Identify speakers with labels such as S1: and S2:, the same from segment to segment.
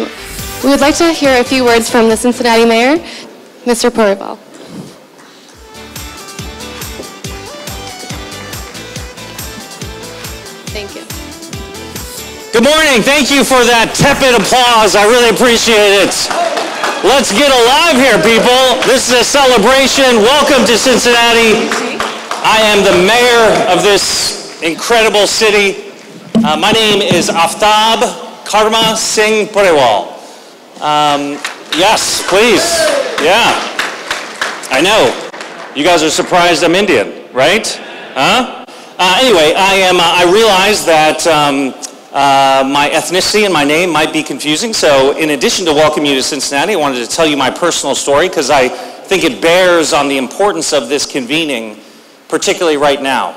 S1: We would like to hear a few words from the Cincinnati Mayor, Mr. Purival. Thank you.
S2: Good morning. Thank you for that tepid applause. I really appreciate it. Let's get alive here, people. This is a celebration. Welcome to Cincinnati. I am the mayor of this incredible city. My name is Aftab Karma Singh Purival. Yes, please. Yeah. I know. You guys are surprised I'm Indian, right? Huh? Anyway, I realize that my ethnicity and my name might be confusing, so in addition to welcoming you to Cincinnati, I wanted to tell you my personal story because I think it bears on the importance of this convening, particularly right now,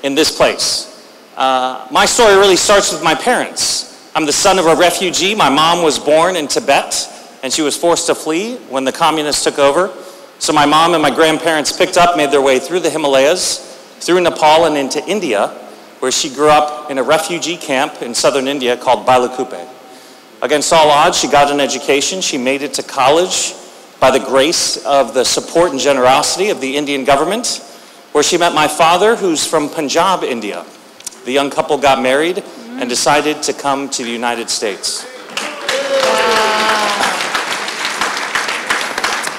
S2: in this place. My story really starts with my parents. I'm the son of a refugee. My mom was born in Tibet, and she was forced to flee when the communists took over. So my mom and my grandparents picked up, made their way through the Himalayas, through Nepal and into India, where she grew up in a refugee camp in southern India called Bailakuppe. Against all odds, she got an education. She made it to college by the grace of the support and generosity of the Indian government, where she met my father, who's from Punjab, India. The young couple got married and decided to come to the United States.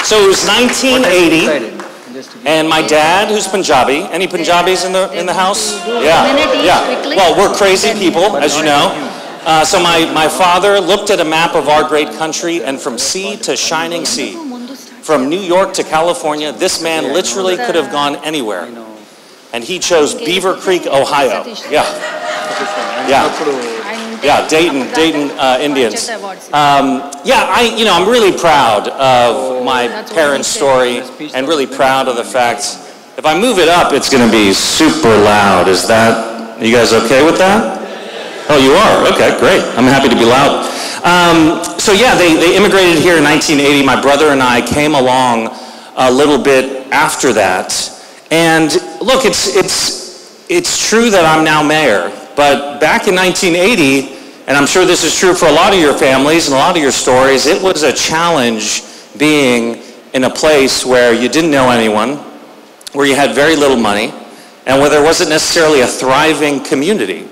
S2: So it was 1980. And my dad, who's Punjabi, any Punjabis in the house? Yeah. Well, we're crazy people, as you know. So my father looked at a map of our great country, and from sea to shining sea, from New York to California, this man literally could have gone anywhere. And he chose Beaver Creek, Ohio. Yeah, Dayton, Indians. I'm really proud of my parents' story and really proud of the fact, if I move it up, it's going to be super loud. Are you guys okay with that? Oh, you are? Okay, great. I'm happy to be loud. They immigrated here in 1980. My brother and I came along a little bit after that. And look, it's true that I'm now mayor, but back in 1980, and I'm sure this is true for a lot of your families and a lot of your stories, it was a challenge being in a place where you didn't know anyone, where you had very little money, and where there wasn't necessarily a thriving community.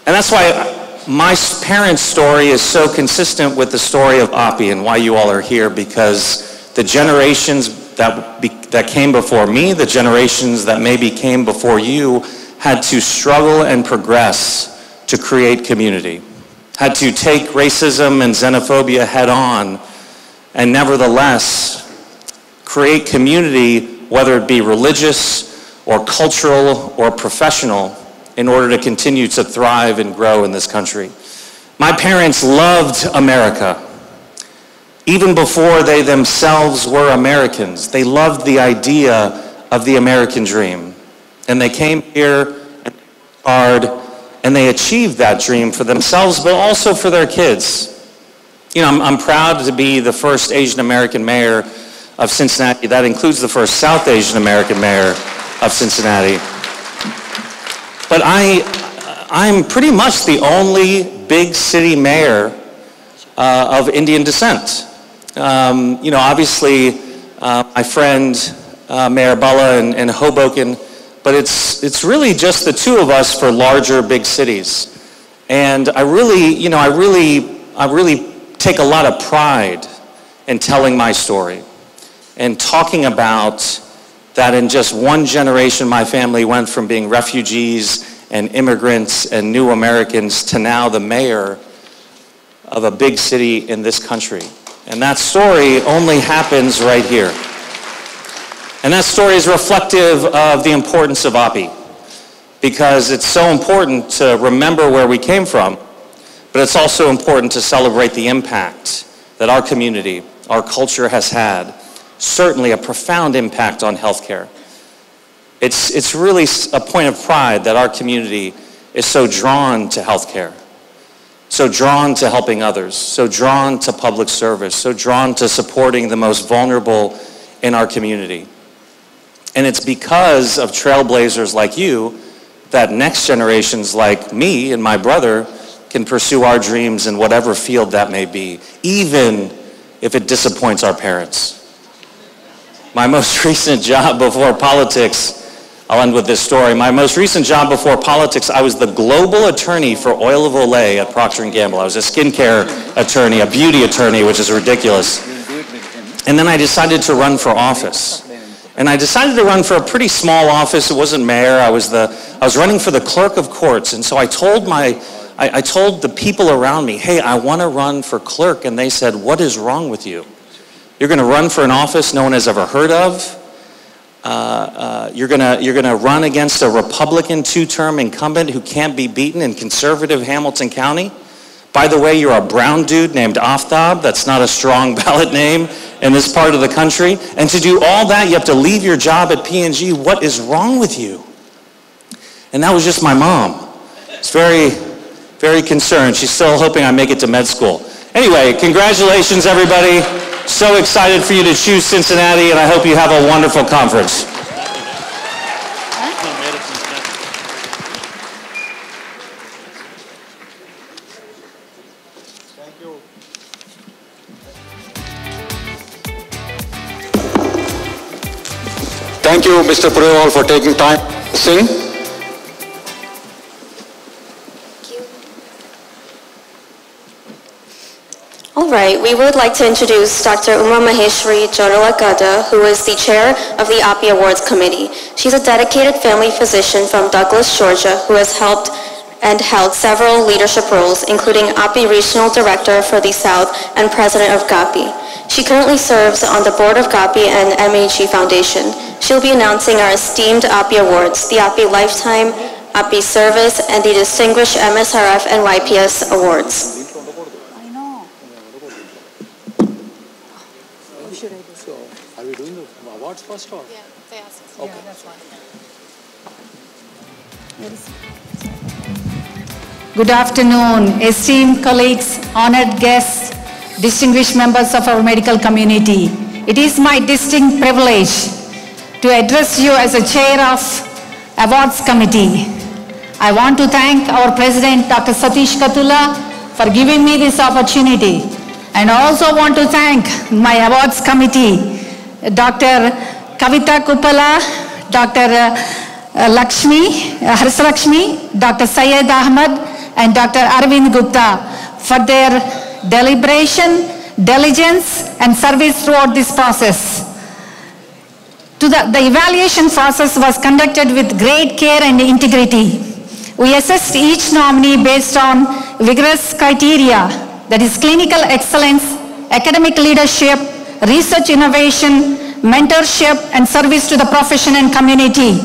S2: And that's why my parents' story is so consistent with the story of Api and why you all are here, because the generations that came before me, the generations that maybe came before you, had to struggle and progress to create community, had to take racism and xenophobia head on, and nevertheless create community, whether it be religious or cultural or professional, in order to continue to thrive and grow in this country. My parents loved America. Even before they themselves were Americans, they loved the idea of the American dream. And they came here and worked hard, and they achieved that dream for themselves, but also for their kids. You know, I'm proud to be the first Asian American mayor of Cincinnati. That includes the first South Asian American mayor of Cincinnati. But I'm pretty much the only big city mayor of Indian descent. Obviously, my friend Mayor Bala in Hoboken, but it's really just the two of us for larger big cities. And I really take a lot of pride in telling my story and talking about that in just one generation my family went from being refugees and immigrants and new Americans to now the mayor of a big city in this country. And that story only happens right here. And that story is reflective of the importance of Api, because it's so important to remember where we came from, but it's also important to celebrate the impact that our community, our culture has had, certainly a profound impact on healthcare. It's really a point of pride that our community is so drawn to healthcare, so drawn to helping others, so drawn to public service, so drawn to supporting the most vulnerable in our community. And it's because of trailblazers like you that next generations like me and my brother can pursue our dreams in whatever field that may be, even if it disappoints our parents. My most recent job before politics, I'll end with this story. My most recent job before politics, I was the global attorney for Oil of Olay at Procter & Gamble. I was a skincare attorney, a beauty attorney, which is ridiculous. And then I decided to run for office. And I decided to run for a pretty small office. It wasn't mayor. I was running for the clerk of courts. And so I told the people around me, hey, I want to run for clerk. And they said, what is wrong with you? You're going to run for an office no one has ever heard of. You're going to run against a Republican two-term incumbent who can't be beaten in conservative Hamilton County. By the way, you're a brown dude named Aftab. That's not a strong ballot name in this part of the country. And to do all that, you have to leave your job at P&G. What is wrong with you? And that was just my mom. It's very, very concerned. She's still hoping I make it to med school. Anyway, congratulations, everybody. So excited for you to choose Cincinnati, and I hope you have a wonderful conference.
S3: Thank you, Mr. Purewal, for taking time to sing.
S4: All right, we would like to introduce Dr. Uma Maheshwari Jodalakada, who is the chair of the API Awards Committee. She's a dedicated family physician from Douglas, Georgia, who has helped and held several leadership roles, including API Regional Director for the South and President of GAPI. She currently serves on the board of GAPI and MAG Foundation. She'll be announcing our esteemed API Awards, the API Lifetime, API Service, and the Distinguished MSRF and YPS Awards.
S3: So, are we doing the awards first or?
S1: Yeah, they asked us.
S3: Okay.
S1: Yeah, that's fine.
S5: Good afternoon, esteemed colleagues, honored guests, distinguished members of our medical community. It is my distinct privilege to address you as a chair of Awards Committee. I want to thank our President, Dr. Satish Katula, for giving me this opportunity. And I also want to thank my awards committee, Dr. Kavita Kuppala, Dr. Harsa Lakshmi, Dr. Syed Ahmed, and Dr. Arvind Gupta for their deliberation, diligence, and service throughout this process. The evaluation process was conducted with great care and integrity. We assessed each nominee based on vigorous criteria, that is clinical excellence, academic leadership, research innovation, mentorship, and service to the profession and community.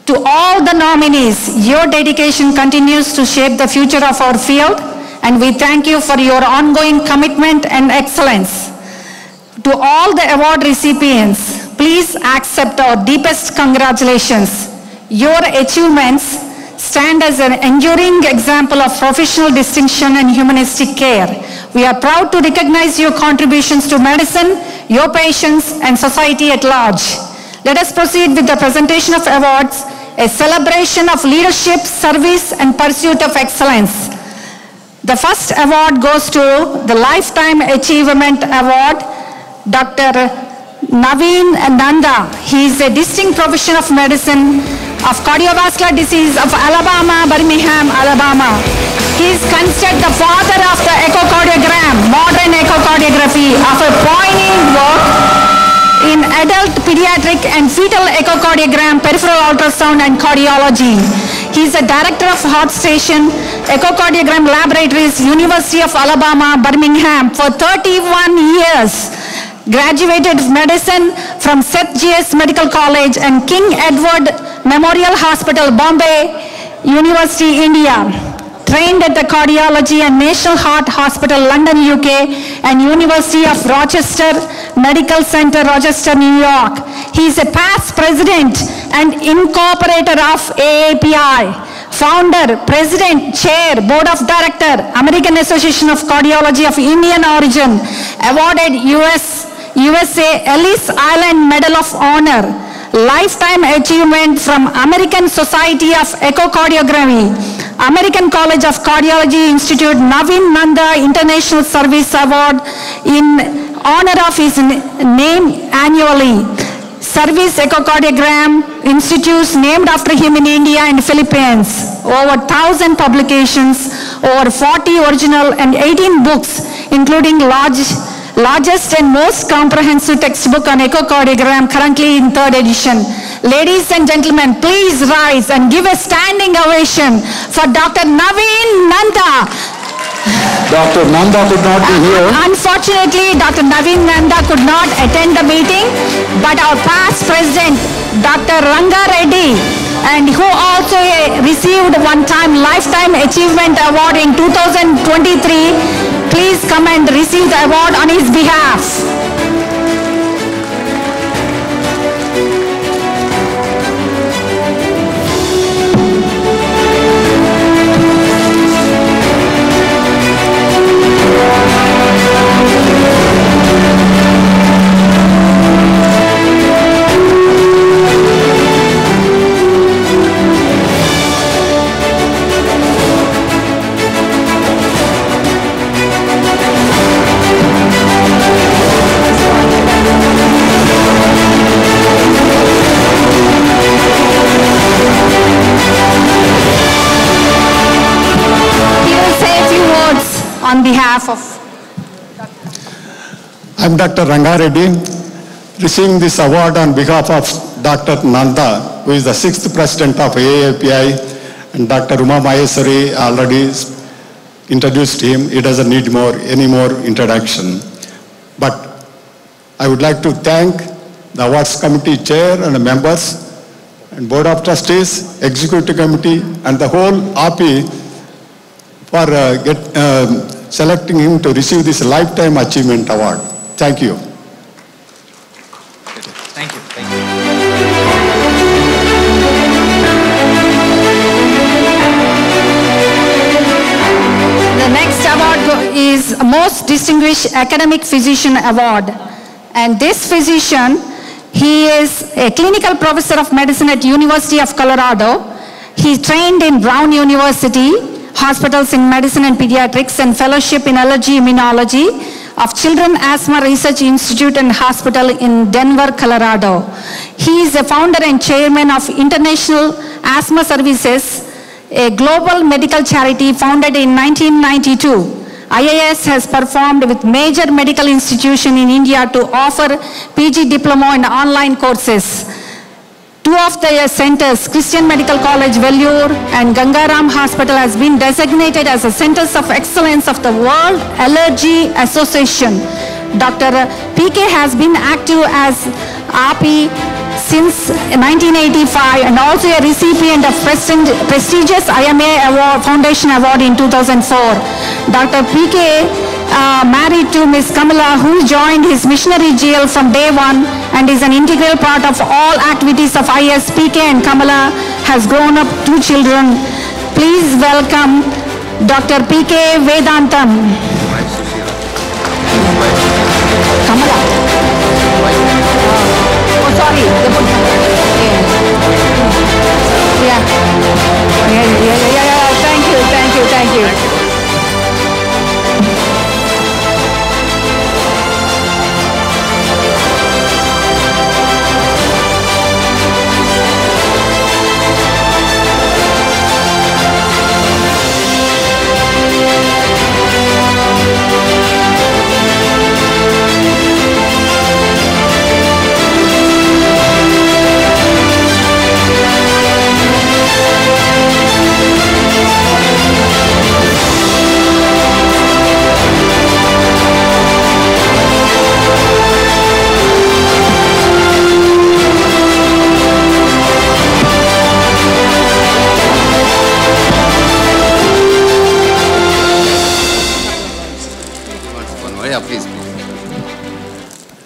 S5: To all the nominees, your dedication continues to shape the future of our field, and we thank you for your ongoing commitment and excellence. To all the award recipients, please accept our deepest congratulations. Your achievements stand as an enduring example of professional distinction and humanistic care. We are proud to recognize your contributions to medicine, your patients, and society at large. Let us proceed with the presentation of awards, a celebration of leadership, service, and pursuit of excellence. The first award goes to the Lifetime Achievement Award, Dr. Naveen Nanda. He is a distinct professional of medicine of cardiovascular disease of Alabama, Birmingham, Alabama. He is considered the father of the echocardiogram, modern echocardiography, of a pioneering work in adult, pediatric, and fetal echocardiogram, peripheral ultrasound, and cardiology. He is a director of Heart Station Echocardiogram Laboratories, University of Alabama, Birmingham, for 31 years. Graduated medicine from Seth G.S. Medical College and King Edward Memorial Hospital, Bombay University, India. Trained at the Cardiology and National Heart Hospital, London, UK, and University of Rochester Medical Center, Rochester, New York. He is a past president and incorporator of AAPI, founder, president, chair, board of director, American Association of Cardiology of Indian origin, awarded USA Ellis Island Medal of Honor, Lifetime Achievement from American Society of Echocardiography, American College of Cardiology Institute Navin Nanda International Service Award in honor of his name annually. Service Echocardiogram Institutes named after him in India and Philippines. Over 1,000 publications, over 40 original and 18 books, including largest and most comprehensive textbook on echocardiogram, currently in 3rd edition. Ladies and gentlemen, please rise and give a standing ovation for Dr. Navin Nanda.
S3: Dr. Nanda could not be here.
S5: Unfortunately, Dr. Navin Nanda could not attend the meeting, but our past president, Dr. Ranga Reddy, and who also received one-time Lifetime Achievement Award in 2023, please come and receive the award on his behalf. On behalf of
S6: I'm Dr. Ranga Reddy, receiving this award on behalf of Dr. Nanda, who is the 6th president of AAPI, and Dr. Uma Maheshwari already introduced him. He doesn't need any more introduction. But I would like to thank the awards committee chair and the members and board of trustees, executive committee, and the whole API for selecting him to receive this Lifetime Achievement Award. Thank you.
S7: Thank you. Thank you.
S5: The next award is Most Distinguished Academic Physician Award. And this physician, he is a clinical professor of medicine at University of Colorado. He trained in Brown University, hospitals in medicine and pediatrics, and fellowship in allergy immunology of Children Asthma Research Institute and Hospital in Denver, Colorado. He is a founder and chairman of International Asthma Services, a global medical charity founded in 1992. IAS has performed with major medical institutions in India to offer PG diploma and online courses. Two of their centers, Christian Medical College, Vellore, and Gangaram Hospital, has been designated as the Centers of Excellence of the World Allergy Association. Dr. PK has been active as API since 1985 and also a recipient of prestigious IMA Award, Foundation Award in 2004. Dr. PK married to Ms. Kamala, who joined his missionary jail from day one and is an integral part of all activities of IS. PK and Kamala has grown up 2 children. Please welcome Dr. PK Vedantam. Kamala. Oh, sorry. Yeah. Thank you.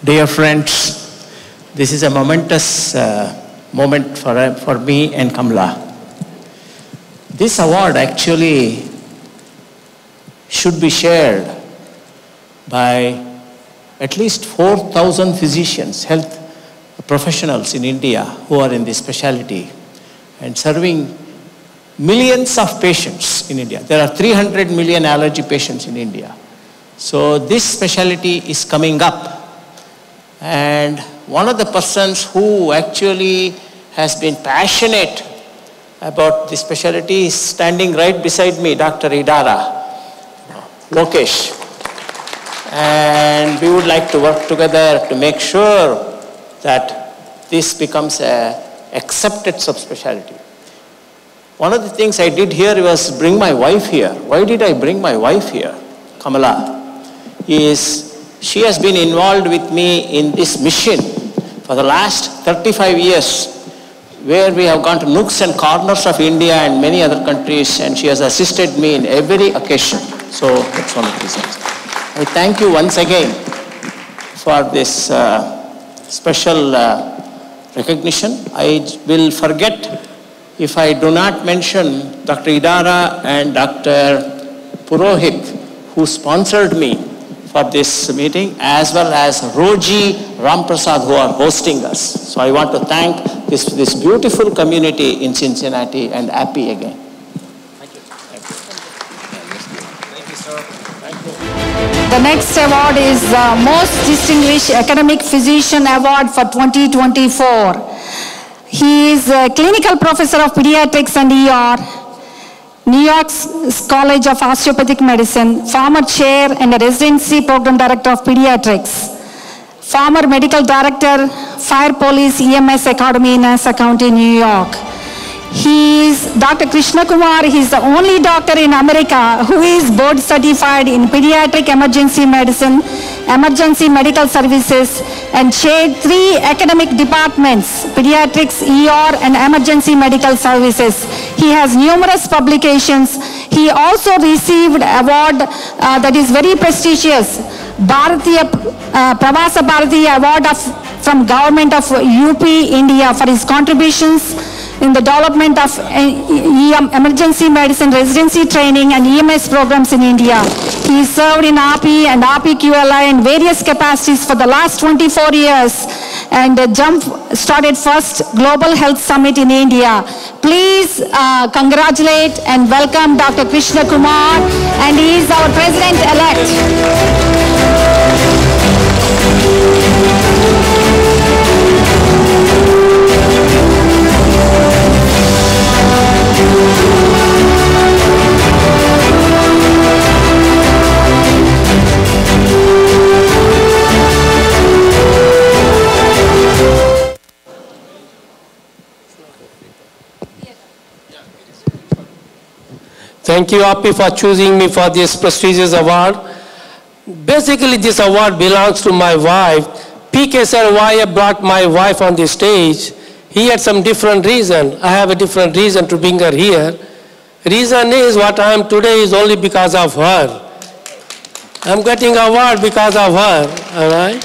S8: Dear friends, this is a momentous moment for me and Kamala. This award actually should be shared by at least 4,000 physicians, health professionals in India who are in this specialty and serving millions of patients in India. There are 300 million allergy patients in India. So this specialty is coming up. And one of the persons who actually has been passionate about this specialty is standing right beside me, Dr. Idara, Lokesh. And we would like to work together to make sure that this becomes an accepted subspecialty. One of the things I did here was bring my wife here. Why did I bring my wife here, Kamala? She has been involved with me in this mission for the last 35 years, where we have gone to nooks and corners of India and many other countries, and she has assisted me in every occasion. So that's one of the reasons. I thank you once again for this special recognition. I will forget if I do not mention Dr. Idara and Dr. Purohit, who sponsored me for this meeting, as well as Roji Ramprasad, who are hosting us. So I want to thank this beautiful community in Cincinnati and API again. Thank you. Thank you. Thank you, sir. Thank you.
S5: The next award is the Most Distinguished Academic Physician Award for 2024. He is a clinical professor of pediatrics and ER, New York's College of Osteopathic Medicine, former chair and a residency program director of pediatrics, former medical director, Fire Police EMS Academy in Nassau County, New York. He is Dr. Krishna Kumar. He is the only doctor in America who is board certified in pediatric emergency medicine, emergency medical services, and chaired 3 academic departments, pediatrics, ER, and emergency medical services. He has numerous publications. He also received an award that is very prestigious, Pravasa Bharati Award from Government of UP, India, for his contributions in the development of emergency medicine residency training and EMS programs in India. He served in API and API QLI in various capacities for the last 24 years and started first Global Health Summit in India. Please congratulate and welcome Dr. Krishna Kumar, and he is our President-elect.
S7: Thank you, API, for choosing me for this prestigious award. Basically, this award belongs to my wife. PK said why I brought my wife on the stage. He had some different reason. I have a different reason to bring her here. Reason is what I am today is only because of her. I'm getting an award because of her, all right?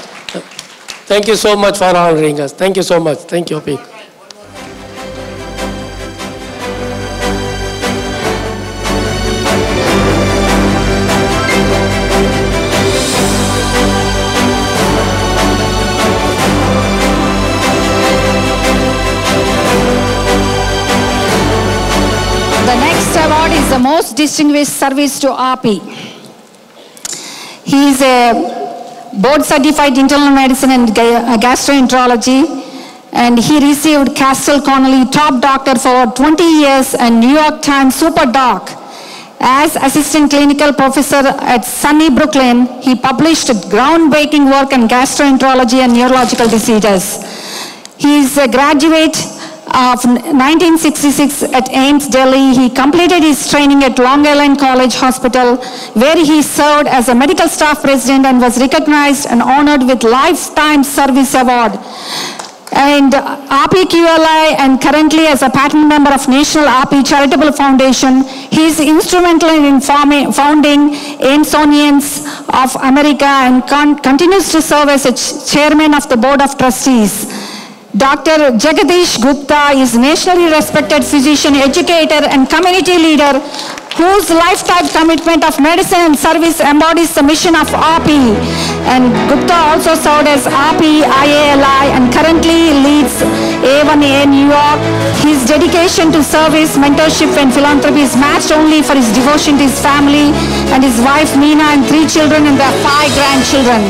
S7: Thank you so much for honoring us. Thank you so much. Thank you, API.
S5: Award is the Most Distinguished Service to API. He is a board certified internal medicine and gastroenterology, and he received Castle Connolly Top Doctor for 20 years and New York Times Super Doc. As assistant clinical professor at SUNY Brooklyn, he published groundbreaking work on gastroenterology and neurological diseases. He is a graduate of 1966 at AIIMS, Delhi. He completed his training at Long Island College Hospital, where he served as a medical staff president and was recognized and honored with Lifetime Service Award. And API QLI, and currently as a patent member of National API Charitable Foundation. He is instrumental in founding AIMSonians of America and continues to serve as a chairman of the Board of Trustees. Dr. Jagadish Gupta is a nationally respected physician, educator, and community leader whose lifetime commitment of medicine and service embodies the mission of API. And Gupta also served as API IALI and currently leads A1A New York. His dedication to service, mentorship and philanthropy is matched only for his devotion to his family and his wife Meena and 3 children and their 5 grandchildren.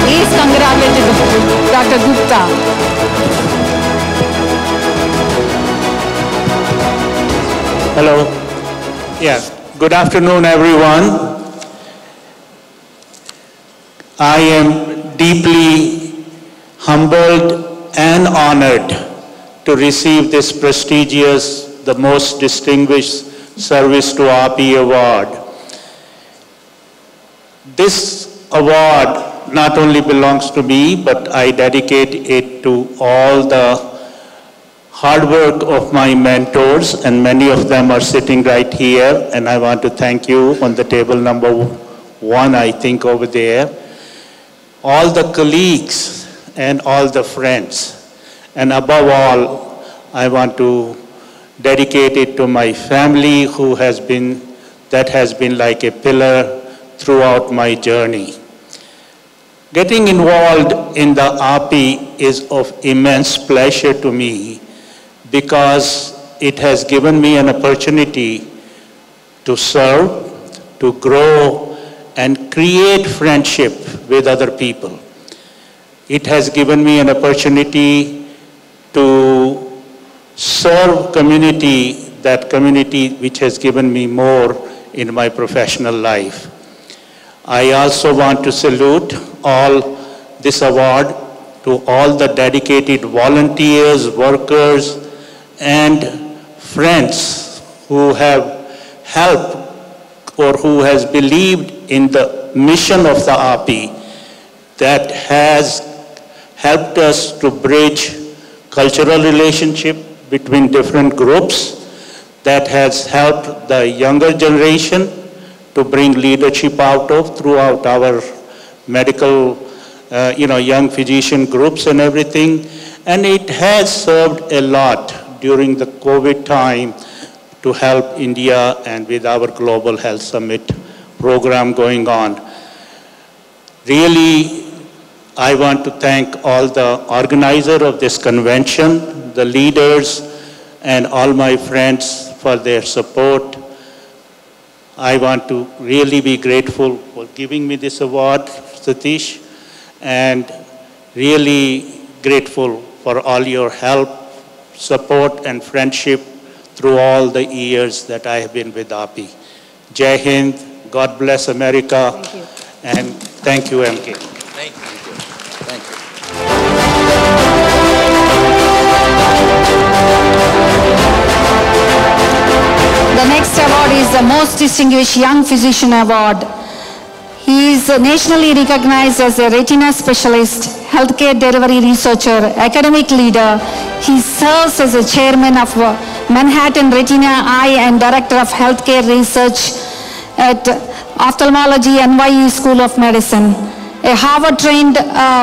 S5: Please congratulate Dr. Gupta.
S9: Hello. Yeah. Good afternoon, everyone. I am deeply humbled and honored to receive this prestigious, the most distinguished service to API award. This award not only belongs to me, but I dedicate it to all the hard work of my mentors, and many of them are sitting right here, and I want to thank you on the table number 1, I think, over there. All the colleagues and all the friends, and above all, I want to dedicate it to my family that has been like a pillar throughout my journey. Getting involved in the API is of immense pleasure to me because it has given me an opportunity to serve, to grow, and create friendship with other people. It has given me an opportunity to serve that community which has given me more in my professional life. I also want to salute all this award to all the dedicated volunteers, workers, and friends who have helped or who has believed in the mission of the API that has helped us to bridge cultural relationship between different groups, that has helped the younger generation to bring leadership throughout our medical, young physician groups and everything. And it has served a lot during the COVID time to help India and with our Global Health Summit program going on. Really, I want to thank all the organizers of this convention, the leaders, and all my friends for their support. I want to really be grateful for giving me this award, Satish, and really grateful for all your help, support, and friendship through all the years that I have been with API. Jai Hind, God bless America, and thank you, MK.
S3: Thank you. Thank you.
S5: The next award is the Most Distinguished Young Physician Award. He is nationally recognized as a retina specialist, healthcare delivery researcher, academic leader. He serves as a chairman of Manhattan Retina Eye and director of healthcare research at Ophthalmology NYU School of Medicine. A Harvard-trained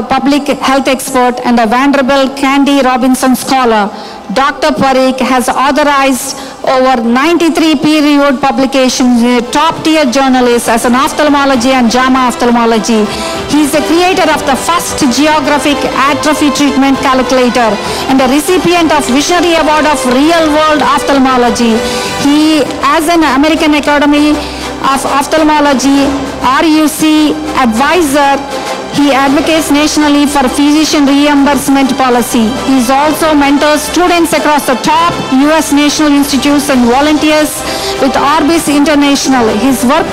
S5: public health expert and a Vanderbilt Candy Robinson scholar, Dr. Parikh has authorized over 93 peer-reviewed publications in a top-tier journalist as an ophthalmology and JAMA ophthalmology. He is the creator of the first geographic atrophy treatment calculator and a recipient of Visionary Award of Real-World Ophthalmology. He, as an American Academy of Ophthalmology, RUC advisor, he advocates nationally for physician reimbursement policy. He also mentors students across the top U.S. national institutes and volunteers with Orbis International. His work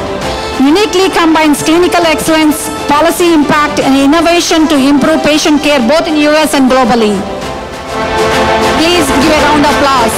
S5: uniquely combines clinical excellence, policy impact, and innovation to improve patient care both in U.S. and globally. Please give a round of applause.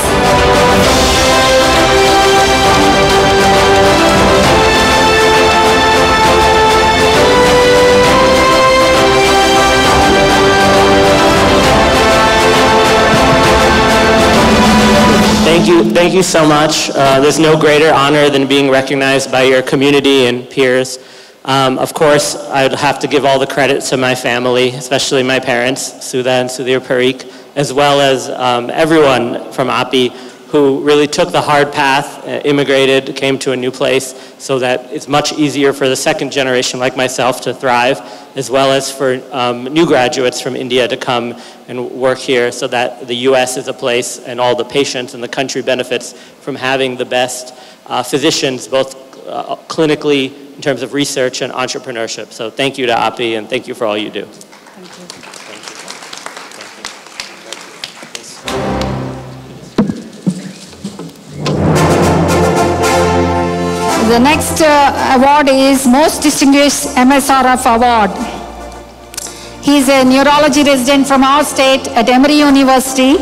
S10: Thank you so much. There's no greater honor than being recognized by your community and peers. Of course, I'd have to give all the credit to my family, especially my parents, Sudha and Sudhir Parikh, as well as everyone from API who really took the hard path, immigrated, came to a new place, so that it's much easier for the second generation like myself to thrive, as well as for new graduates from India to come and work here, so that the US is a place and all the patients and the country benefits from having the best physicians, both clinically in terms of research and entrepreneurship. So thank you to API and thank you for all you do.
S5: Thank you. The next award is Most Distinguished MSRF Award. He is a neurology resident from our state at Emory University,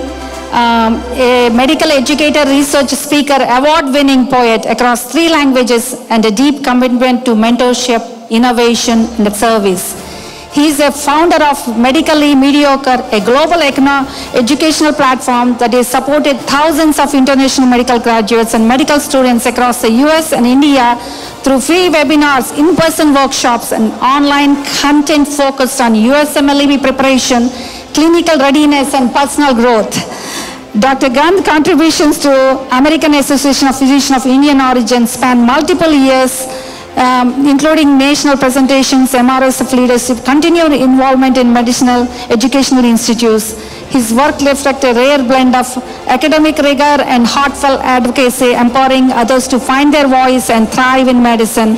S5: a medical educator, research speaker, award-winning poet across 3 languages, and a deep commitment to mentorship, innovation, and service. He is a founder of Medically Mediocre, a global educational platform that has supported thousands of international medical graduates and medical students across the US and India through free webinars, in-person workshops, and online content focused on USMLE preparation, clinical readiness, and personal growth. Dr. Gand's contributions to American Association of Physicians of Indian origin span multiple years, including national presentations, MRSF leadership, continued involvement in medicinal educational institutes. His work reflects a rare blend of academic rigor and heartfelt advocacy, empowering others to find their voice and thrive in medicine.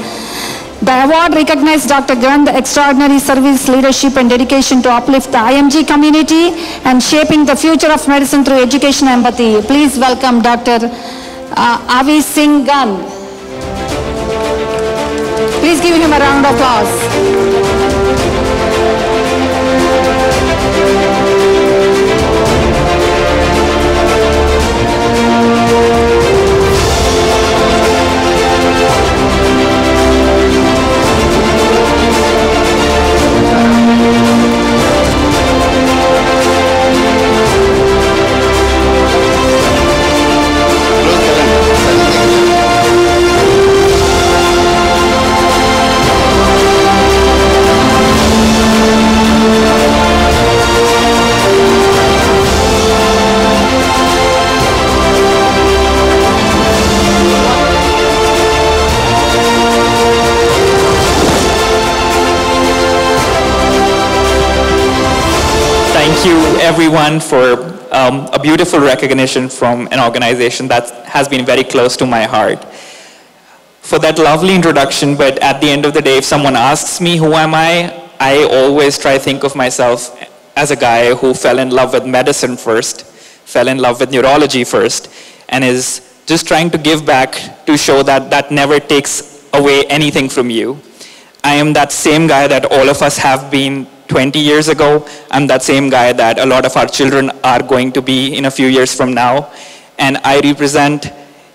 S5: The award recognizes Dr. Gand's extraordinary service, leadership, and dedication to uplift the IMG community and shaping the future of medicine through education and empathy. Please welcome Dr. Avi Singh Gand. Please give him a round of applause.
S11: Thank you everyone for a beautiful recognition from an organization that has been very close to my heart. For that lovely introduction, but at the end of the day, if someone asks me who am I always try to think of myself as a guy who fell in love with medicine first, fell in love with neurology first, and is just trying to give back to show that that never takes away anything from you. I am that same guy that all of us have been 20 years ago. I'm that same guy that a lot of our children are going to be in a few years from now. And I represent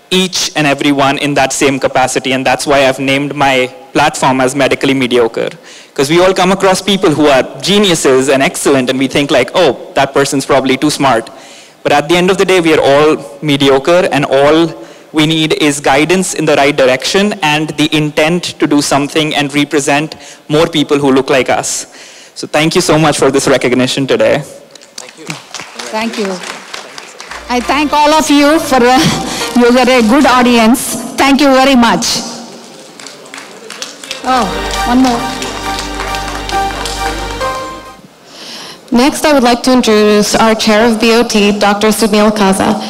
S11: each and every one in that same capacity. And that's why I've named my platform as Medically Mediocre. Because we all come across people who are geniuses and excellent, and we think like, oh, that person's probably too smart. But at the end of the day, we are all mediocre, and all we need is guidance in the right direction and the intent to do something and represent more people who look like us. So thank you so much for this recognition today.
S5: Thank you. Thank you. I thank all of you for you are a good audience. Thank you very much. Oh, one more.
S1: Next, I would like to introduce our chair of BOT, Dr. Sunil Kaza.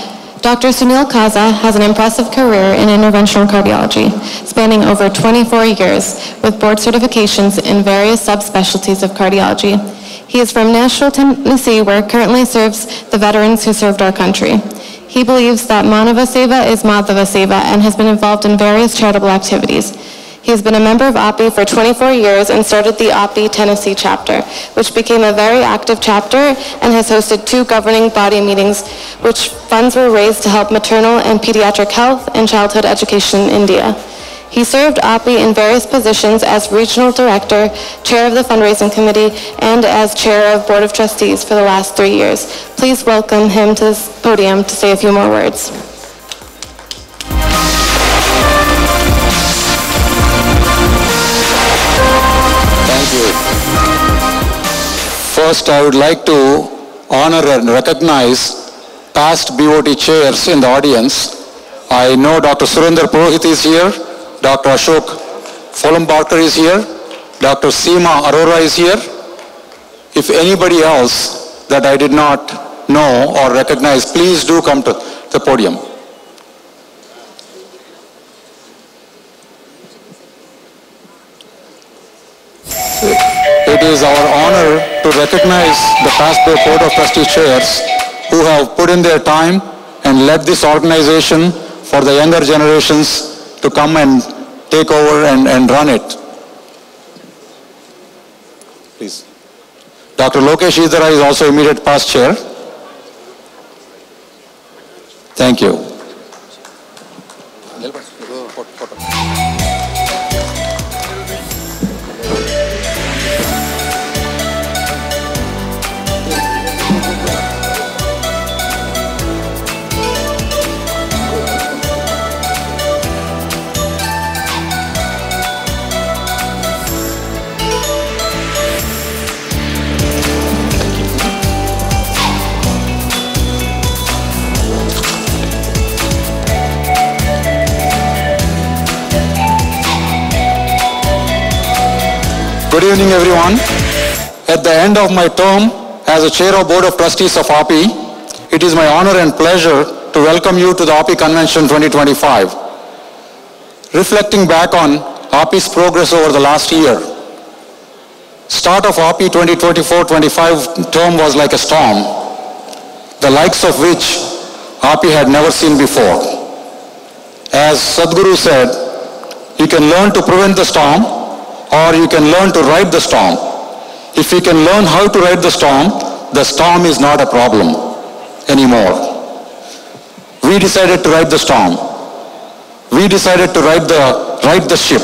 S1: Dr. Sunil Kaza has an impressive career in interventional cardiology, spanning over 24 years, with board certifications in various subspecialties of cardiology. He is from Nashville, Tennessee, where he currently serves the veterans who served our country. He believes that Manava Seva is Madhava Seva and has been involved in various charitable activities. He has been a member of API for 24 years and started the API Tennessee chapter, which became a very active chapter and has hosted 2 governing body meetings, which funds were raised to help maternal and pediatric health and childhood education in India. He served API in various positions as regional director, chair of the fundraising committee, and as chair of board of trustees for the last 3 years. Please welcome him to this podium to say a few more words.
S3: First, I would like to honor and recognize past BOT chairs in the audience. I know Dr. Surinder Purohit is here, Dr. Ashok Folumbarkar is here, Dr. Seema Arora is here. If anybody else that I did not know or recognize, please do come to the podium. It is our honor to recognize the past Board of Trustees chairs who have put in their time and led this organization for the younger generations to come and take over and run it. Please. Dr. Lokesh Idara is also immediate past chair. Thank you. Good evening, everyone. At the end of my term as a chair of Board of Trustees of API, it is my honor and pleasure to welcome you to the API Convention 2025. Reflecting back on API's progress over the last year, start of API 2024-25 term was like a storm, the likes of which API had never seen before. As Sadhguru said, you can learn to prevent the storm, or you can learn to ride the storm. If we can learn how to ride the storm is not a problem anymore. We decided to ride the storm. We decided to ride the ship.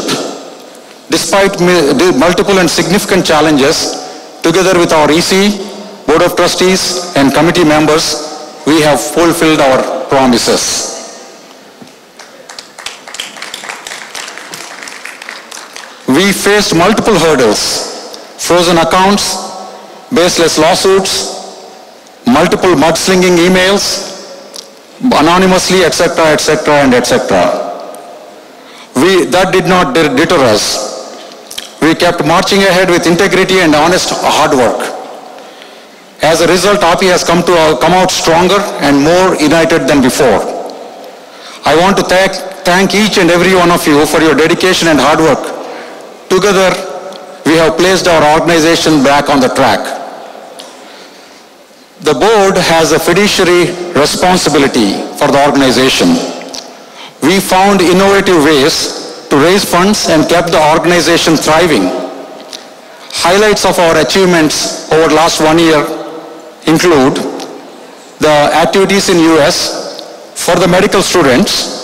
S3: Despite multiple and significant challenges, together with our EC, Board of Trustees, and committee members, we have fulfilled our promises. We faced multiple hurdles: frozen accounts, baseless lawsuits, multiple mudslinging emails, anonymously, etc., etc., and etc. That did not deter us. We kept marching ahead with integrity and honest hard work. As a result, API has come out stronger and more united than before. I want to thank each and every one of you for your dedication and hard work. Together, we have placed our organization back on the track. The board has a fiduciary responsibility for the organization. We found innovative ways to raise funds and kept the organization thriving. Highlights of our achievements over the last 1 year include the activities in US for the medical students.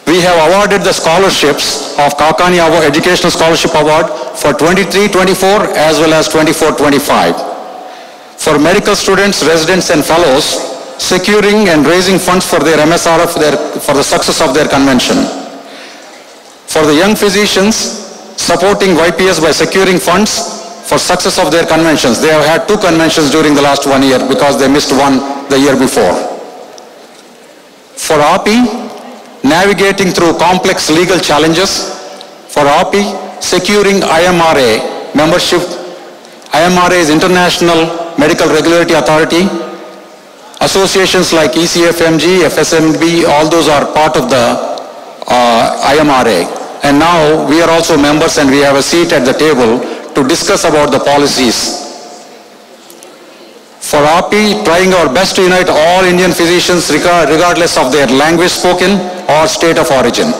S3: We have awarded the scholarships of Kakani Educational Scholarship Award for 23-24 as well as 24-25. For medical students, residents, and fellows, securing and raising funds for their MSRF for the success of their convention. For the young physicians, supporting YPS by securing funds for success of their conventions. They have had 2 conventions during the last 1 year because they missed one the year before. For API, navigating through complex legal challenges. For API, securing IMRA membership. IMRA is International Medical Regulatory Authority. Associations like ECFMG, FSMB, all those are part of the IMRA. And now we are also members and we have a seat at the table to discuss about the policies. For API, trying our best to unite all Indian physicians regardless of their language spoken or state of origin.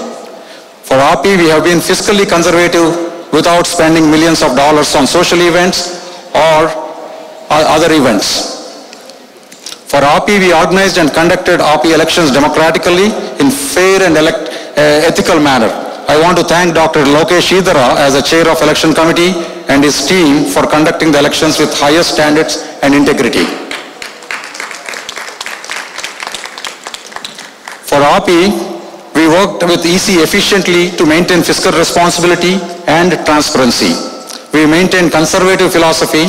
S3: For API, we have been fiscally conservative without spending millions of dollars on social events or other events. For API, we organized and conducted API elections democratically in fair and ethical manner. I want to thank Dr. Lokesh Idara as the chair of election committee and his team for conducting the elections with highest standards and integrity. For API, we worked with EC efficiently to maintain fiscal responsibility and transparency. We maintain conservative philosophy,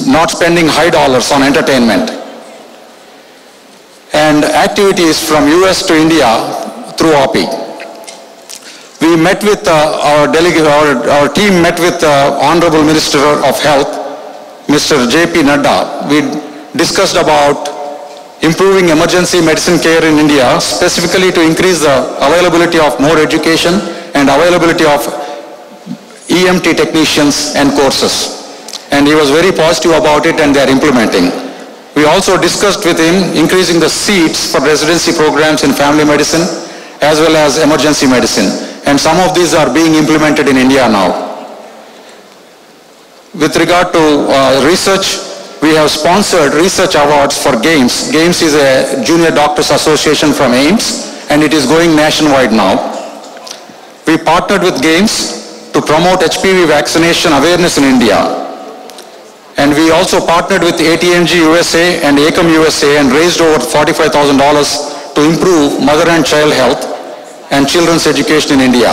S3: not spending high dollars on entertainment. and activities from US to India through API. We met with our team met with the Honorable Minister of Health, Mr. J.P. Nadda. We discussed about improving emergency medicine care in India, specifically to increase the availability of more education and availability of EMT technicians and courses. And he was very positive about it, and they are implementing. We also discussed with him increasing the seats for residency programs in family medicine as well as emergency medicine. And some of these are being implemented in India now. With regard to research, we have sponsored research awards for GAMES. GAMES is a Junior Doctors Association from AIIMS, and it is going nationwide now. We partnered with GAMES to promote HPV vaccination awareness in India. And we also partnered with ATMG USA and ACOM USA and raised over $45,000 to improve mother and child health and children's education in India.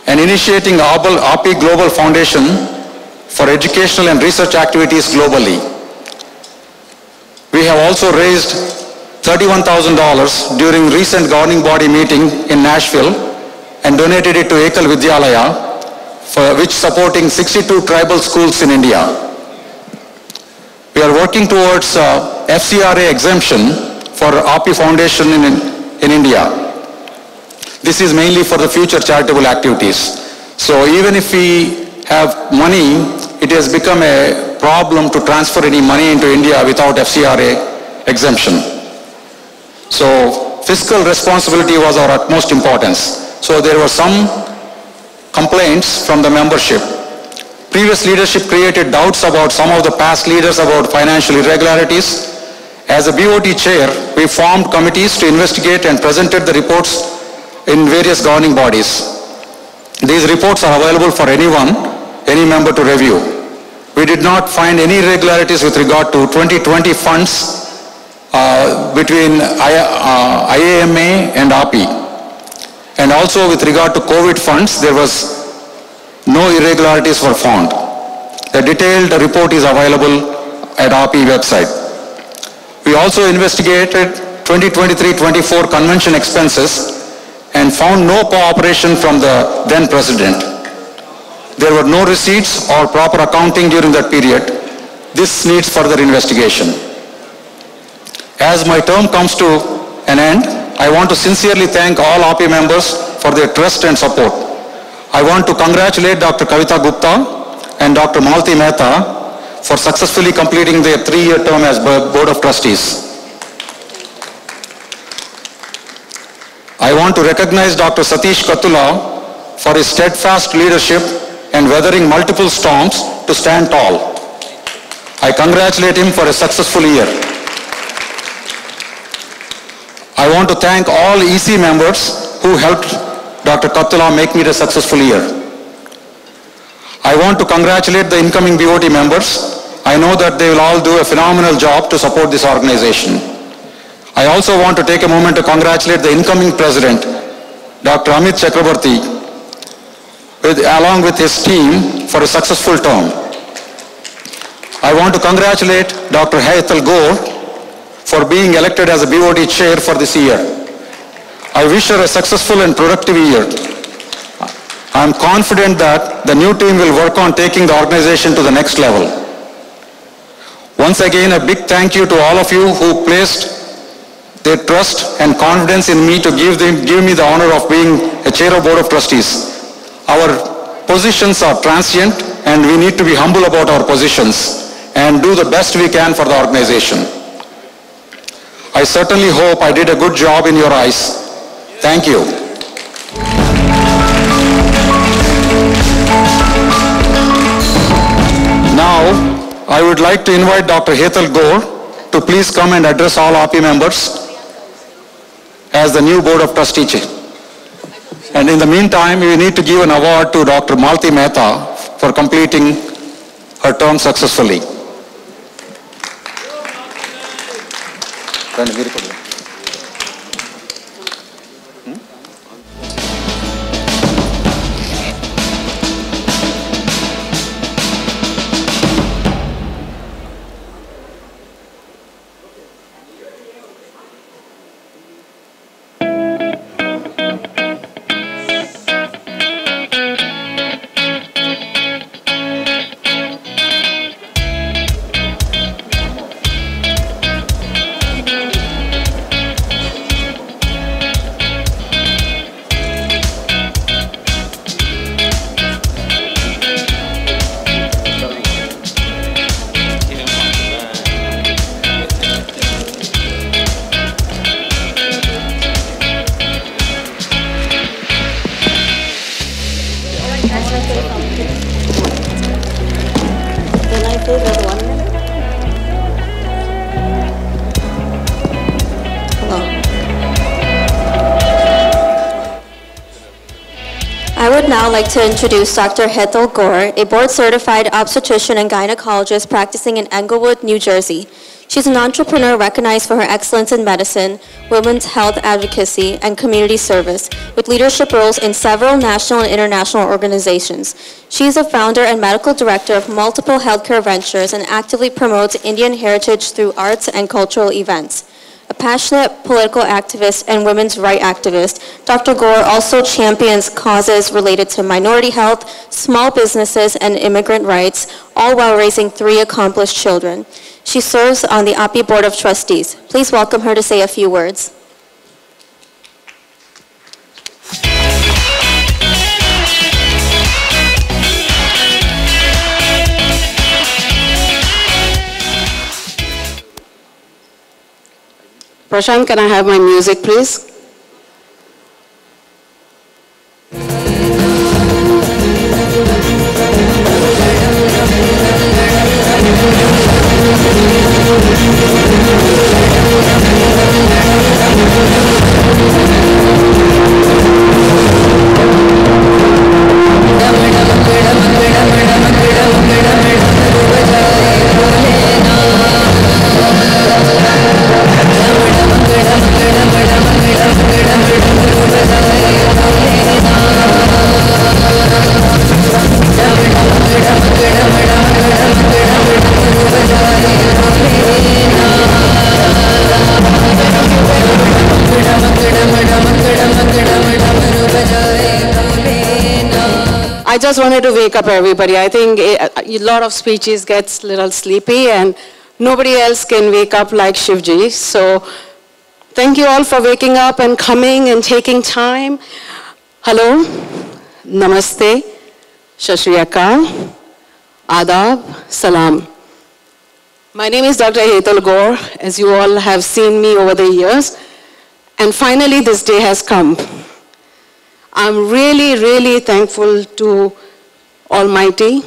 S3: And initiating API Global Foundation for educational and research activities globally. We have also raised $31,000 during recent governing body meeting in Nashville and donated it to Ekal Vidyalaya, for which supporting 62 tribal schools in India. We are working towards FCRA exemption for API Foundation in India. This is mainly for the future charitable activities. So even if we have money, it has become a problem to transfer any money into India without FCRA exemption. So fiscal responsibility was our utmost importance. So there were some complaints from the membership. Previous leadership created doubts about some of the past leaders about financial irregularities. As a BOT chair, we formed committees to investigate and presented the reports in various governing bodies. These reports are available for anyone, any member to review. We did not find any irregularities with regard to 2020 funds between IAMA and API. And also with regard to COVID funds, there was no irregularities were found. The detailed report is available at API website. We also investigated 2023-24 convention expenses and found no cooperation from the then president. There were no receipts or proper accounting during that period. This needs further investigation. As my term comes to an end, I want to sincerely thank all API members for their trust and support. I want to congratulate Dr. Kavita Gupta and Dr. Malti Mehta for successfully completing their 3-year term as Board of Trustees. I want to recognize Dr. Satish Kattula for his steadfast leadership and weathering multiple storms to stand tall. I congratulate him for a successful year. I want to thank all EC members who helped Dr. Kattula make it a successful year. I want to congratulate the incoming BOT members. I know that they will all do a phenomenal job to support this organization. I also want to take a moment to congratulate the incoming president, Dr. Amit Chakrabarti, along with his team for a successful term. I want to congratulate Dr. Hetal Gore for being elected as a BOT chair for this year. I wish her a successful and productive year. I am confident that the new team will work on taking the organization to the next level. Once again, a big thank you to all of you who placed their trust and confidence in me to give me the honor of being a chair of Board of Trustees. Our positions are transient and we need to be humble about our positions and do the best we can for the organization. I certainly hope I did a good job in your eyes. Thank you. Now, I would like to invite Dr. Hetal Gore to please come and address all API members as the new Board of Trustees chair. And in the meantime, we need to give an award to Dr. Malti Mehta for completing her term successfully.
S4: would now like to introduce Dr. Hetal Gore, a board-certified obstetrician and gynecologist practicing in Englewood, New Jersey. She's an entrepreneur recognized for her excellence in medicine, women's health advocacy, and community service, with leadership roles in several national and international organizations. She is a founder and medical director of multiple healthcare ventures and actively promotes Indian heritage through arts and cultural events. A passionate political activist and women's rights activist, Dr. Gore also champions causes related to minority health, small businesses, and immigrant rights, all while raising 3 accomplished children. She serves on the API Board of Trustees. Please welcome her to say a few words.
S12: Prashant, can I have my music, please? I just wanted to wake up everybody. I think a lot of speeches gets a little sleepy and nobody else can wake up like Shivji. So thank you all for waking up and coming and taking time. Hello, namaste, Shashri Akal, Adab, Salam. My name is Dr. Hetal Gore, as you all have seen me over the years. And finally this day has come. I'm really, really thankful to Almighty,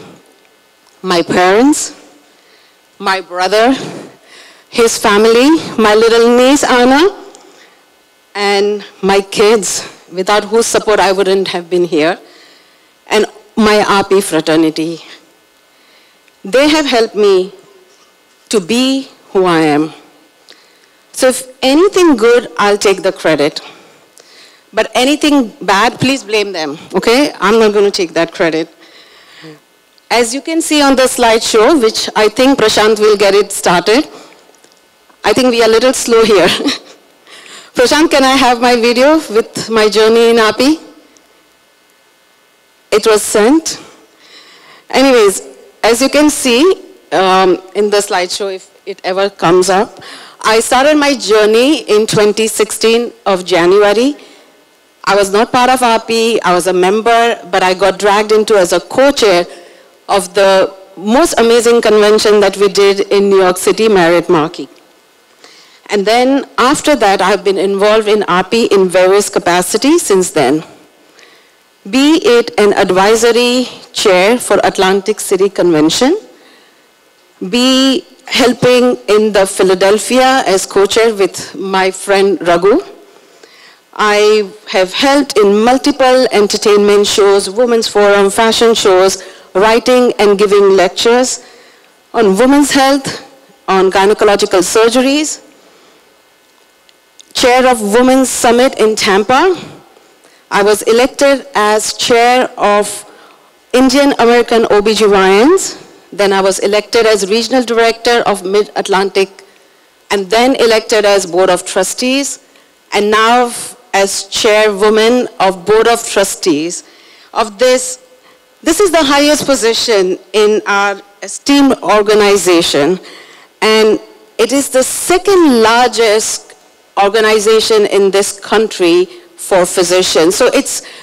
S12: my parents, my brother, his family, my little niece Anna, and my kids, without whose support I wouldn't have been here, and my API fraternity. They have helped me to be who I am. So if anything good, I'll take the credit. But anything bad, please blame them, okay? I'm not going to take that credit. As you can see on the slideshow, which I think Prashant will get it started, I think we are a little slow here. Prashant, can I have my video with my journey in API? It was sent. Anyways, as you can see in the slideshow, if it ever comes up, I started my journey in 2016 of January. I was not part of API, I was a member, but I got dragged into as a co-chair of the most amazing convention that we did in New York City, Marriott Marquis. And then after that, I've been involved in API in various capacities since then. Be it an advisory chair for Atlantic City Convention, be helping in the Philadelphia as co-chair with my friend Raghu. I have helped in multiple entertainment shows, women's forum, fashion shows, writing and giving lectures on women's health, on gynecological surgeries, chair of Women's Summit in Tampa. I was elected as chair of Indian American OBGYNs. Then I was elected as regional director of Mid-Atlantic, and then elected as Board of Trustees, and now as chairwoman of Board of Trustees of this. This is the highest position in our esteemed organization, and it is the second largest organization in this country for physicians. So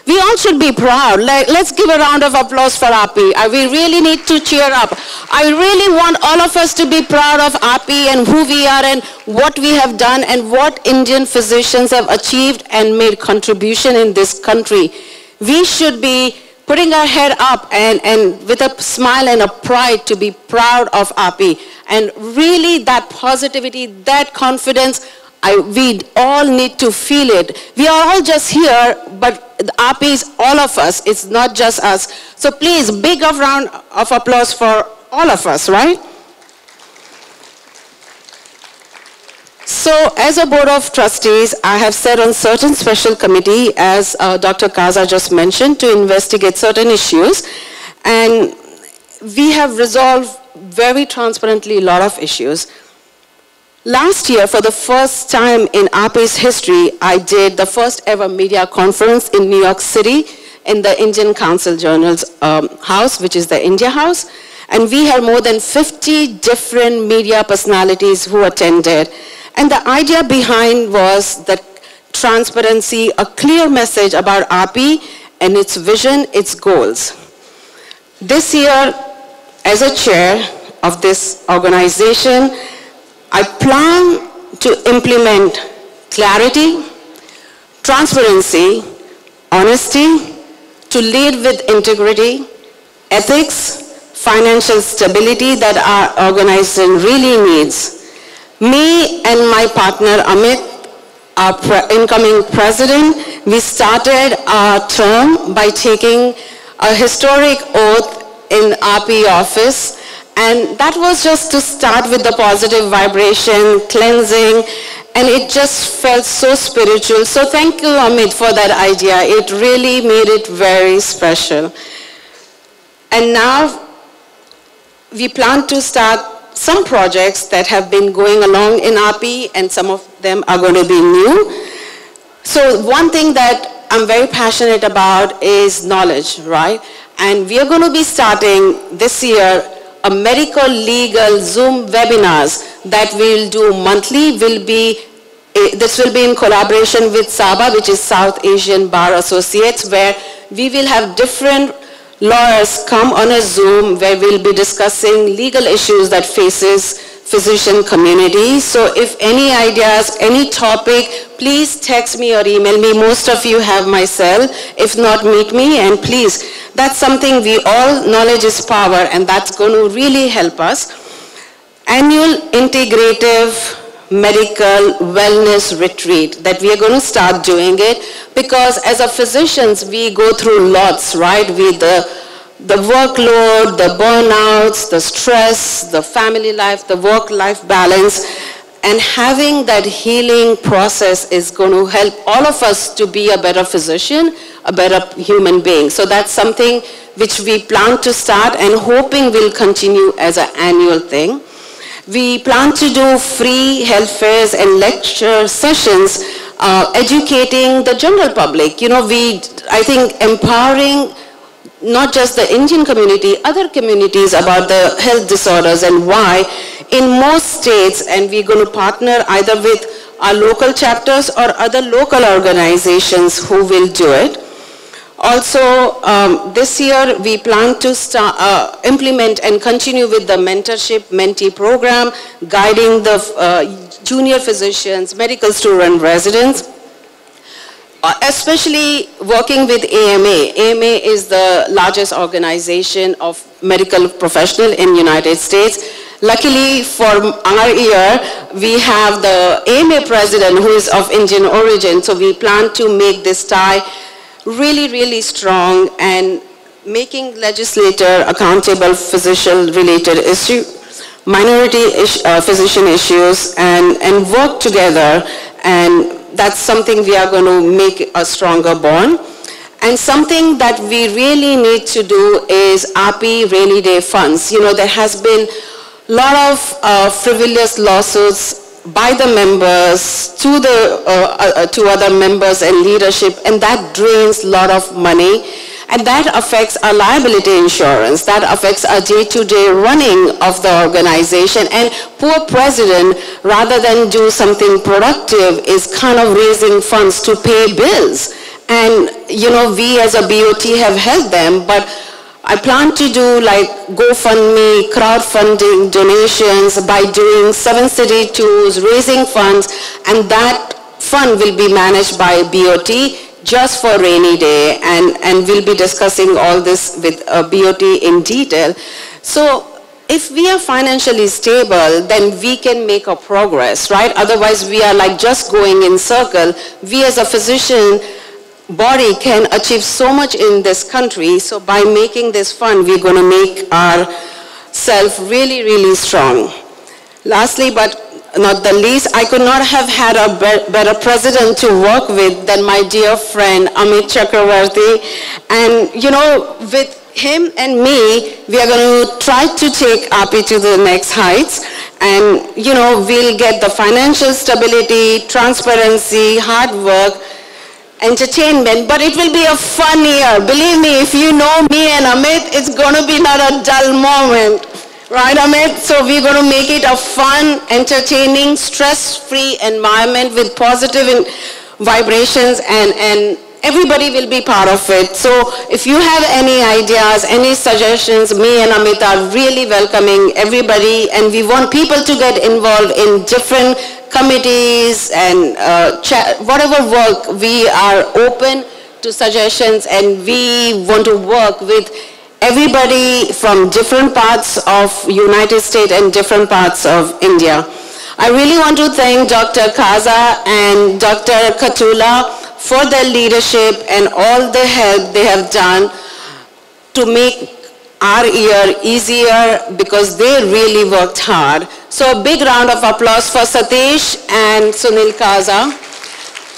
S12: we all should be proud. Let's give a round of applause for API. We really need to cheer up. I really want all of us to be proud of API and who we are and what we have done and what Indian physicians have achieved and made contribution in this country. We should be putting our head up and with a smile and a pride to be proud of API. And really that positivity, that confidence, we all need to feel it. We are all just here, but API is all of us. It's not just us. So please, big round of applause for all of us, right? So as a board of trustees, I have set on certain special committee, as Dr. Kaza just mentioned, to investigate certain issues. And we have resolved very transparently a lot of issues. Last year, for the first time in API's history, I did the first ever media conference in New York City in the Indian Council Journal's house, which is the India House. And we had more than 50 different media personalities who attended. And the idea behind was that transparency, a clear message about API and its vision, its goals. This year, as a chair of this organization, I plan to implement clarity, transparency, honesty, to lead with integrity, ethics, financial stability that our organization really needs. Me and my partner Amit, our incoming president, we started our term by taking a historic oath in RP office, and that was just to start with the positive vibration, cleansing, and it just felt so spiritual. So thank you, Amit, for that idea. It really made it very special. And now we plan to start some projects that have been going along in RP, and some of them are going to be new. So one thing that I'm very passionate about is knowledge, right? And we are going to be starting this year a medical legal Zoom webinars that we'll do monthly. This will be in collaboration with SABA, which is South Asian Bar Associates, where we will have different lawyers come on a Zoom where we'll be discussing legal issues that faces physician community. So if any ideas, any topic, please text me or email me. Most of you have my cell. If not, meet me, and please, that's something we all, knowledge is power, and that's going to really help us. Annual integrative medical wellness retreat that we are going to start doing it, because as a physicians we go through lots, right? With the workload, the burnouts, the stress, the family life, the work-life balance, and having that healing process is going to help all of us to be a better physician, a better human being. So that's something which we plan to start and hoping will continue as an annual thing. We plan to do free health fairs and lecture sessions educating the general public. You know, I think empowering not just the Indian community, other communities about the health disorders and why in most states, and we're going to partner either with our local chapters or other local organizations who will do it. Also, this year we plan to implement and continue with the mentorship mentee program, guiding the junior physicians, medical student residents, especially working with AMA. AMA is the largest organization of medical professionals in the United States. Luckily for our year, we have the AMA president who is of Indian origin, so we plan to make this tie really, really strong and making legislator accountable physician-related issues, minority physician issues, and work together. And that's something we are going to make a stronger bond. And something that we really need to do is API rainy day funds. You know, there has been a lot of frivolous lawsuits by the members to other members and leadership, and that drains a lot of money, and that affects our liability insurance, that affects our day-to-day running of the organization. And poor president, rather than do something productive, is kind of raising funds to pay bills. And you know, we as a BOT have helped them, but I plan to do like GoFundMe, crowdfunding, donations by doing 7 city tours, raising funds, and that fund will be managed by BOT just for rainy day, and we'll be discussing all this with BOT in detail. So if we are financially stable, then we can make a progress, right? Otherwise, we are like just going in circle. We as a physician body can achieve so much in this country. So by making this fund, we're going to make ourselves really, really strong. Lastly, but not the least, I could not have had a better president to work with than my dear friend Amit Chakravarti. And you know, with him and me, we are going to try to take API to the next heights. And you know, we'll get the financial stability, transparency, hard work, entertainment, but it will be a fun year. Believe me, if you know me and Amit, it's going to be not a dull moment. Right, Amit? So we're going to make it a fun, entertaining, stress-free environment with positive vibrations, and everybody will be part of it. So if you have any ideas, any suggestions, me and Amit are really welcoming everybody, and we want people to get involved in different committees and whatever work. We are open to suggestions, and we want to work with everybody from different parts of United States and different parts of India. I really want to thank Dr. Kaza and Dr. Katula for their leadership and all the help they have done to make our year easier, because they really worked hard. So a big round of applause for Satish and Sunil Kaza.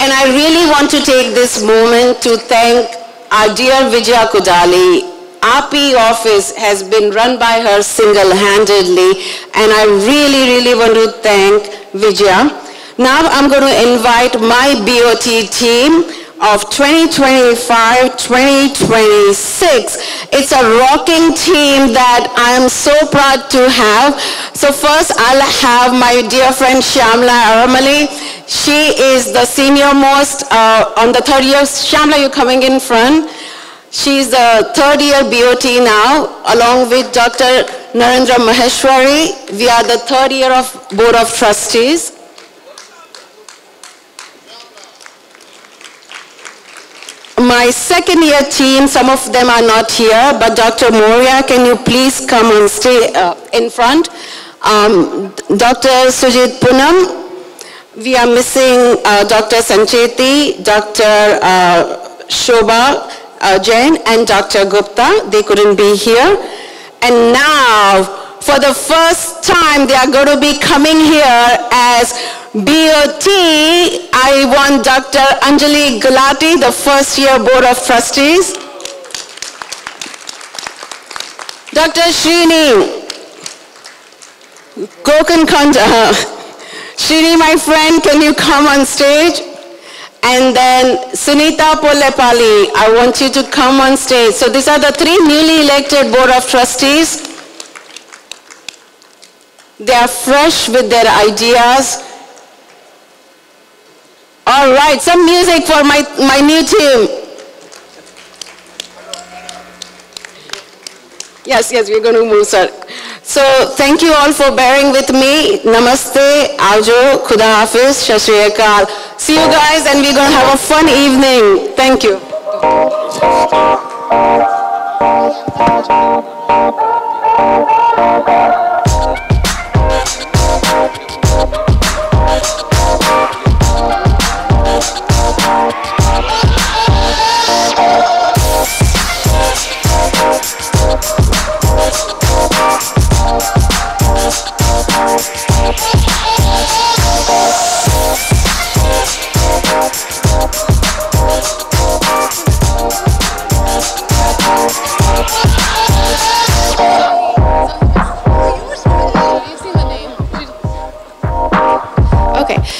S12: And I really want to take this moment to thank our dear Vijaya Kudali. API office has been run by her single-handedly, and I really, really want to thank Vijaya. Now I'm going to invite my BOT team of 2025-2026. It's a rocking team that I am so proud to have. So first I'll have my dear friend Shyamla Aramali. She is the senior most on the third year. Shyamla, you're coming in front. She's the third year BOT now, along with Dr. Narendra Maheshwari. We are the third year of Board of Trustees. My second year team, some of them are not here, but Dr. Moria, can you please come and stay in front? Dr. Sujit Punam. We are missing Dr. Sancheti, Dr. Shobha Jain, and Dr. Gupta. They couldn't be here. And now, for the first time, they are going to be coming here as BOT. I want Dr. Anjali Gulati, the first year Board of Trustees. Dr. Srini Kokankanda. Srini, my friend, can you come on stage? And then Sunita Pollepalli, I want you to come on stage. So these are the three newly elected Board of Trustees. They are fresh with their ideas. All right, some music for my new team. Yes, we're going to move, sir. So thank you all for bearing with me. Namaste, Ajo, Khuda Hafiz, Shat Shri Akal. See you guys, and we're going to have a fun evening. Thank you.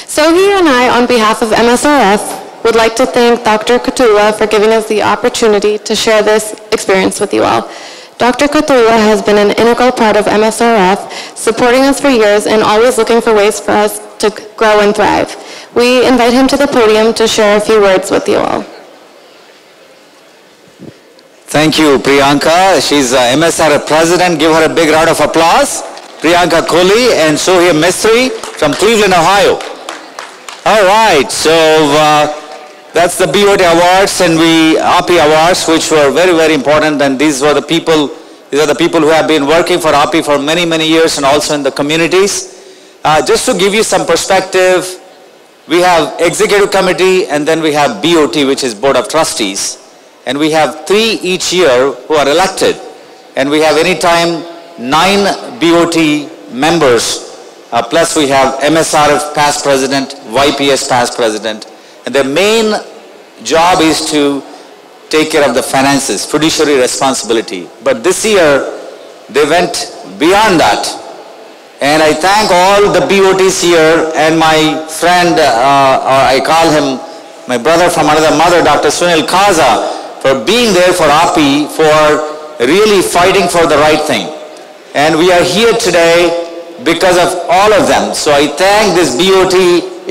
S1: So here and I, on behalf of MSRF, would like to thank Dr. Katula for giving us the opportunity to share this experience with you all. Dr. Katula has been an integral part of MSRF, supporting us for years and always looking for ways for us to grow and thrive. We invite him to the podium to share a few words with you all.
S13: Thank you, Priyanka. She's MSRF President. Give her a big round of applause. Priyanka Kohli and Sohia Mistry from Cleveland, Ohio. All right, so that's the BOT Awards and API Awards, which were very, very important, and these were the people These are the people who have been working for API for many, many years and also in the communities. Just to give you some perspective, we have Executive Committee and then we have BOT, which is Board of Trustees. And we have 3 each year who are elected. And we have anytime 9 BOT members, plus we have MSRF past president, YPS past president. And their main job is to take care of the finances, fiduciary responsibility. But this year, they went beyond that. And I thank all the BOTs here and my friend, or I call him my brother from another mother, Dr. Sunil Kaza, for being there for API, for really fighting for the right thing. And we are here today because of all of them. So I thank this BOT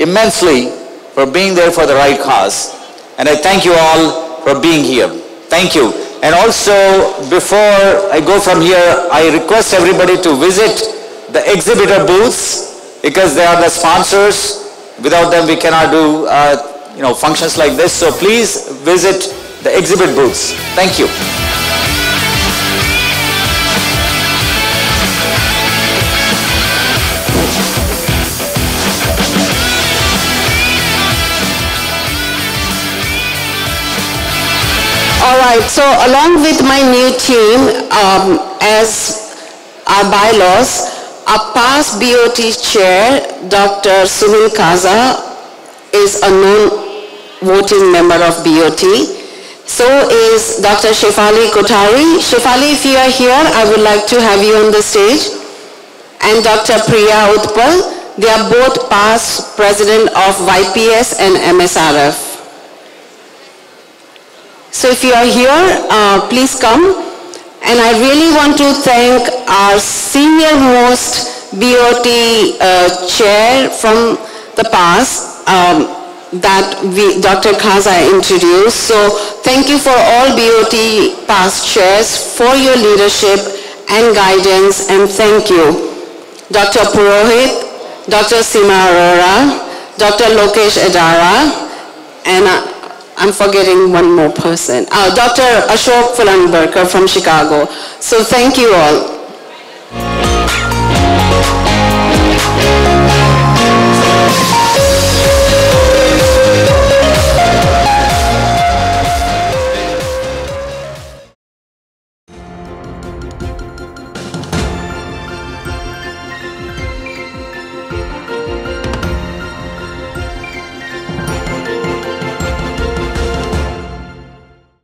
S13: immensely for being there for the right cause. And I thank you all for being here. Thank you. And also, before I go from here, I request everybody to visit the exhibitor booths because they are the sponsors. Without them, we cannot do functions like this. So please visit the exhibit booths. Thank you.
S12: All right, so along with my new team, as our bylaws, our past BOT chair, Dr. Sunil Kaza, is a non-voting member of BOT. So is Dr. Shefali Kothari. Shefali, if you are here, I would like to have you on the stage. And Dr. Priya Utpal, they are both past president of YPS and MSRF. So if you are here, please come. And I really want to thank our senior most BOT chair from the past that Dr. Kaza introduced. So thank you for all BOT past chairs for your leadership and guidance, and thank you. Dr. Purohit, Dr. Seema Arora, Dr. Lokesh Adara, and I'm forgetting one more person. Dr. Ashok Fulanbarkar from Chicago. So thank you all.